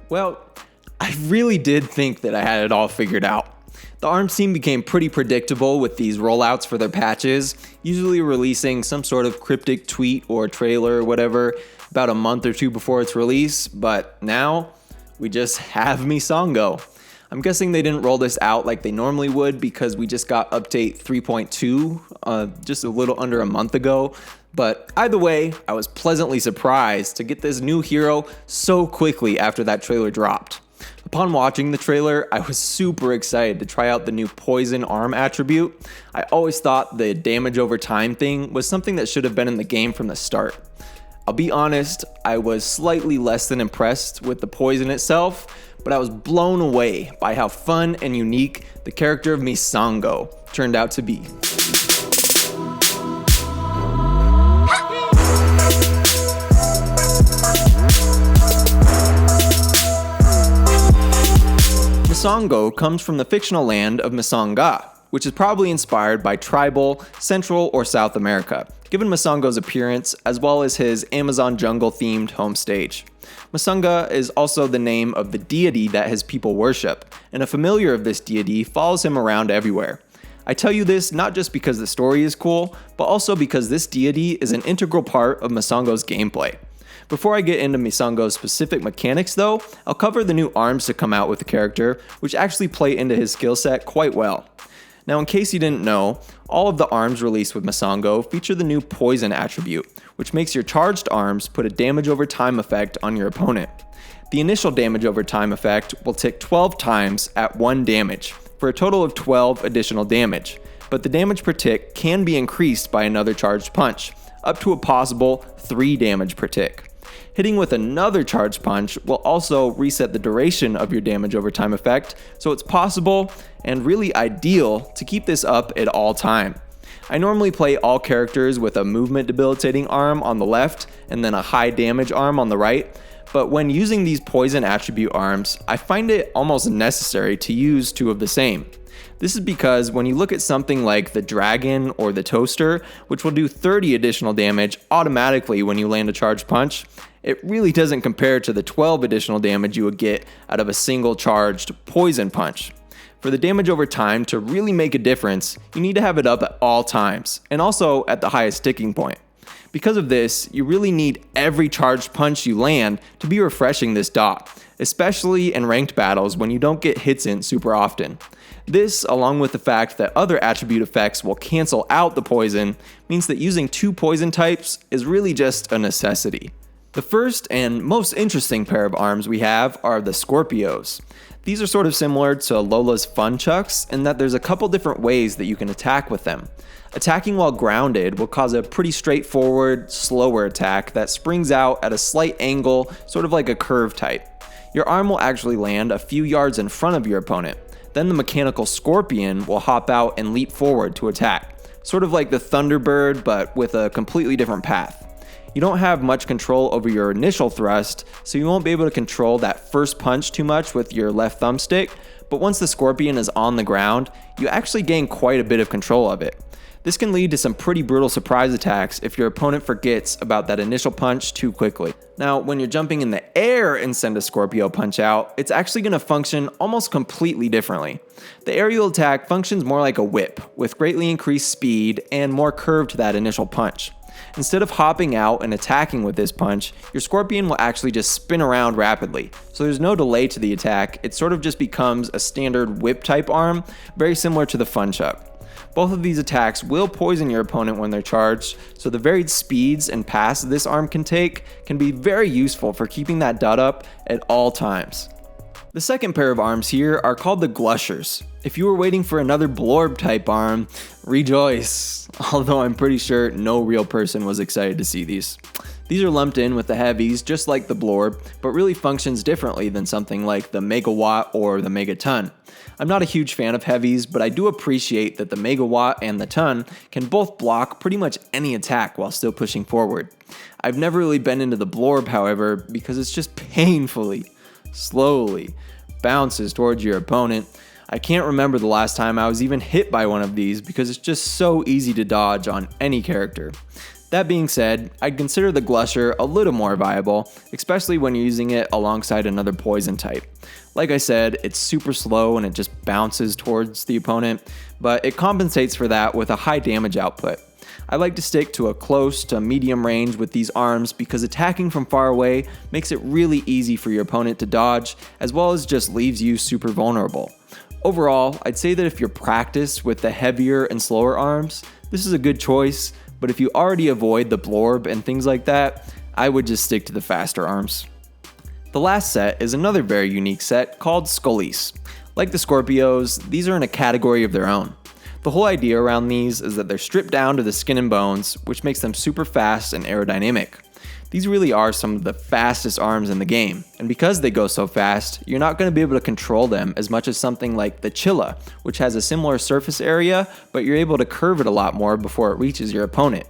Well, I really did think that I had it all figured out. The ARMS team became pretty predictable with these rollouts for their patches, usually releasing some sort of cryptic tweet or trailer or whatever about a month or two before its release, but now we just have Misango. I'm guessing they didn't roll this out like they normally would because we just got update 3.2 just a little under a month ago. But either way, I was pleasantly surprised to get this new hero so quickly after that trailer dropped. Upon watching the trailer, I was super excited to try out the new poison arm attribute. I always thought the damage over time thing was something that should have been in the game from the start. I'll be honest, I was slightly less than impressed with the poison itself, but I was blown away by how fun and unique the character of Misango turned out to be. Misango comes from the fictional land of Misanga, which is probably inspired by tribal, Central or South America, given Misango's appearance as well as his Amazon jungle-themed home stage. Misanga is also the name of the deity that his people worship, and a familiar of this deity follows him around everywhere. I tell you this not just because the story is cool, but also because this deity is an integral part of Misango's gameplay. Before I get into Misango's specific mechanics though, I'll cover the new arms to come out with the character, which actually play into his skill set quite well. Now, in case you didn't know, all of the arms released with Misango feature the new poison attribute, which makes your charged arms put a damage over time effect on your opponent. The initial damage over time effect will tick 12 times at 1 damage, for a total of 12 additional damage, but the damage per tick can be increased by another charged punch, up to a possible 3 damage per tick. Hitting with another charged punch will also reset the duration of your damage over time effect, so it's possible and really ideal to keep this up at all time. I normally play all characters with a movement debilitating arm on the left and then a high damage arm on the right, but when using these poison attribute arms, I find it almost necessary to use 2 of the same. This is because when you look at something like the Dragon or the Toaster, which will do 30 additional damage automatically when you land a charged punch, it really doesn't compare to the 12 additional damage you would get out of a single charged poison punch. For the damage over time to really make a difference, you need to have it up at all times, and also at the highest ticking point. Because of this, you really need every charged punch you land to be refreshing this dot, especially in ranked battles when you don't get hits in super often. This, along with the fact that other attribute effects will cancel out the poison, means that using 2 poison types is really just a necessity. The first and most interesting pair of arms we have are the Scorpios. These are sort of similar to Lola's Fun Chucks in that there's a couple different ways that you can attack with them. Attacking while grounded will cause a pretty straightforward, slower attack that springs out at a slight angle, sort of like a curve type. Your arm will actually land a few yards in front of your opponent. Then the mechanical Scorpion will hop out and leap forward to attack, sort of like the Thunderbird but with a completely different path. You don't have much control over your initial thrust, so you won't be able to control that first punch too much with your left thumbstick, but once the Scorpion is on the ground, you actually gain quite a bit of control of it. This can lead to some pretty brutal surprise attacks if your opponent forgets about that initial punch too quickly. Now, when you're jumping in the air and send a Scorpio punch out, it's actually going to function almost completely differently. The aerial attack functions more like a whip, with greatly increased speed and more curve to that initial punch. Instead of hopping out and attacking with this punch, your Scorpion will actually just spin around rapidly, so there's no delay to the attack. It sort of just becomes a standard whip type arm, very similar to the Fun Chuck. Both of these attacks will poison your opponent when they're charged, so the varied speeds and paths this arm can take can be very useful for keeping that dot up at all times. The second pair of arms here are called the Gushers. If you were waiting for another Blorb type arm, rejoice, although I'm pretty sure no real person was excited to see these. These are lumped in with the Heavies just like the Blorb, but really functions differently than something like the Megawatt or the Megaton. I'm not a huge fan of Heavies, but I do appreciate that the Megawatt and the Ton can both block pretty much any attack while still pushing forward. I've never really been into the Blorb, however, because it's just painfully, slowly bounces towards your opponent. I can't remember the last time I was even hit by one of these because it's just so easy to dodge on any character. That being said, I'd consider the Glusher a little more viable, especially when you're using it alongside another poison type. Like I said, it's super slow and it just bounces towards the opponent, but it compensates for that with a high damage output. I like to stick to a close to medium range with these arms because attacking from far away makes it really easy for your opponent to dodge, as well as just leaves you super vulnerable. Overall, I'd say that if you're practiced with the heavier and slower arms, this is a good choice, but if you already avoid the blorb and things like that, I would just stick to the faster arms. The last set is another very unique set called Scorpios. Like the Scorpios, these are in a category of their own. The whole idea around these is that they're stripped down to the skin and bones, which makes them super fast and aerodynamic. These really are some of the fastest arms in the game, and because they go so fast, you're not going to be able to control them as much as something like the Chilla, which has a similar surface area, but you're able to curve it a lot more before it reaches your opponent.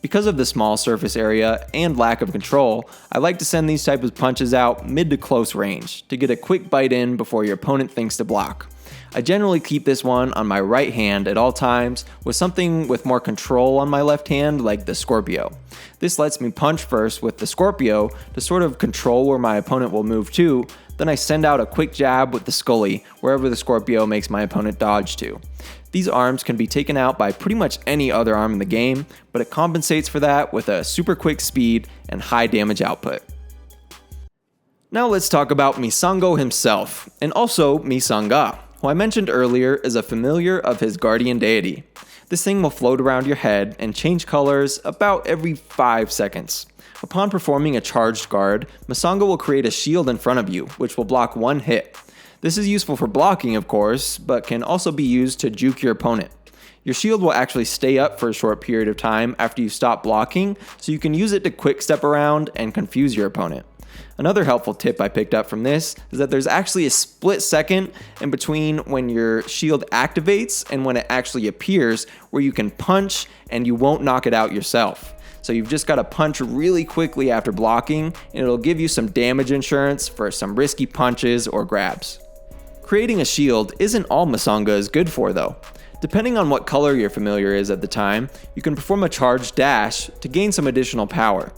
Because of the small surface area and lack of control, I like to send these type of punches out mid to close range to get a quick bite in before your opponent thinks to block. I generally keep this one on my right hand at all times with something with more control on my left hand like the Scorpio. This lets me punch first with the Scorpio to sort of control where my opponent will move to, then I send out a quick jab with the Scully wherever the Scorpio makes my opponent dodge to. These arms can be taken out by pretty much any other arm in the game, but it compensates for that with a super quick speed and high damage output. Now let's talk about Misango himself, and also Misanga, who I mentioned earlier is a familiar of his guardian deity. This thing will float around your head and change colors about every 5 seconds. Upon performing a charged guard, Misango will create a shield in front of you, which will block one hit. This is useful for blocking, of course, but can also be used to juke your opponent. Your shield will actually stay up for a short period of time after you stop blocking, so you can use it to quick step around and confuse your opponent. Another helpful tip I picked up from this is that there's actually a split second in between when your shield activates and when it actually appears where you can punch and you won't knock it out yourself. So you've just got to punch really quickly after blocking and it'll give you some damage insurance for some risky punches or grabs. Creating a shield isn't all Misango is good for though. Depending on what color your familiar is at the time, you can perform a charged dash to gain some additional power.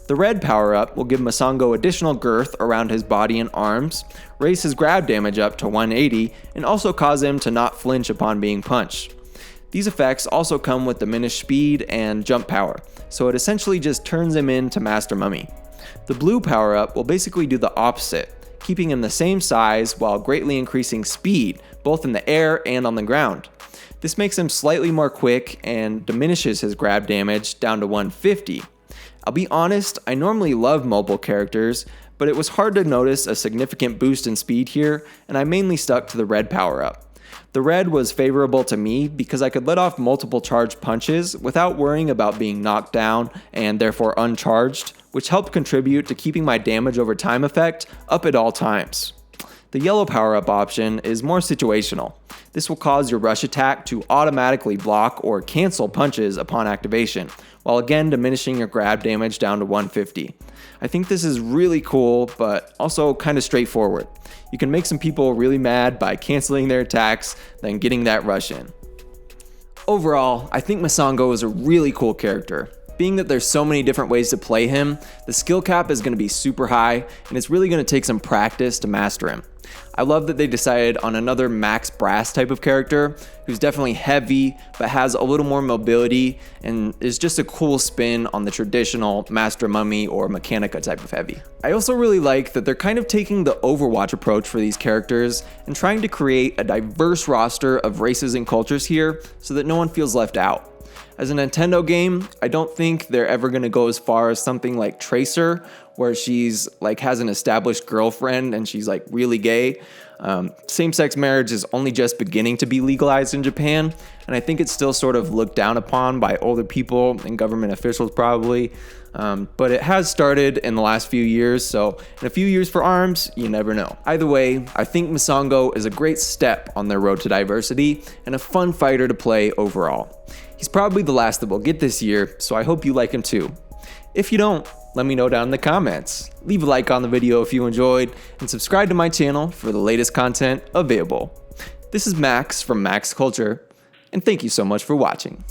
The red power-up will give Misango additional girth around his body and arms, raise his grab damage up to 180, and also cause him to not flinch upon being punched. These effects also come with diminished speed and jump power, so it essentially just turns him into Master Mummy. The blue power-up will basically do the opposite, keeping him the same size while greatly increasing speed, both in the air and on the ground. This makes him slightly more quick and diminishes his grab damage down to 150. I'll be honest, I normally love mobile characters, but it was hard to notice a significant boost in speed here, and I mainly stuck to the red power-up. The red was favorable to me because I could let off multiple charged punches without worrying about being knocked down and therefore uncharged, which helped contribute to keeping my damage over time effect up at all times. The yellow power-up option is more situational. This will cause your rush attack to automatically block or cancel punches upon activation, while again diminishing your grab damage down to 150. I think this is really cool, but also kind of straightforward. You can make some people really mad by canceling their attacks, then getting that rush in. Overall, I think Misango is a really cool character. Being that there's so many different ways to play him, the skill cap is going to be super high, and it's really going to take some practice to master him. I love that they decided on another max brass type of character who's definitely heavy but has a little more mobility and is just a cool spin on the traditional Master Mummy or Mechanica type of heavy. I also really like that they're kind of taking the Overwatch approach for these characters and trying to create a diverse roster of races and cultures here so that no one feels left out. As a Nintendo game, I don't think they're ever going to go as far as something like Tracer, where she's like has an established girlfriend and she's like really gay. Same-sex marriage is only just beginning to be legalized in Japan, and I think it's still sort of looked down upon by older people and government officials probably. But it has started in the last few years, so in a few years for ARMS, you never know. Either way, I think Misango is a great step on their road to diversity and a fun fighter to play overall. He's probably the last that we'll get this year, so I hope you like him too. If you don't, let me know down in the comments. Leave a like on the video if you enjoyed, and subscribe to my channel for the latest content available. This is Max from Max Culture, and thank you so much for watching.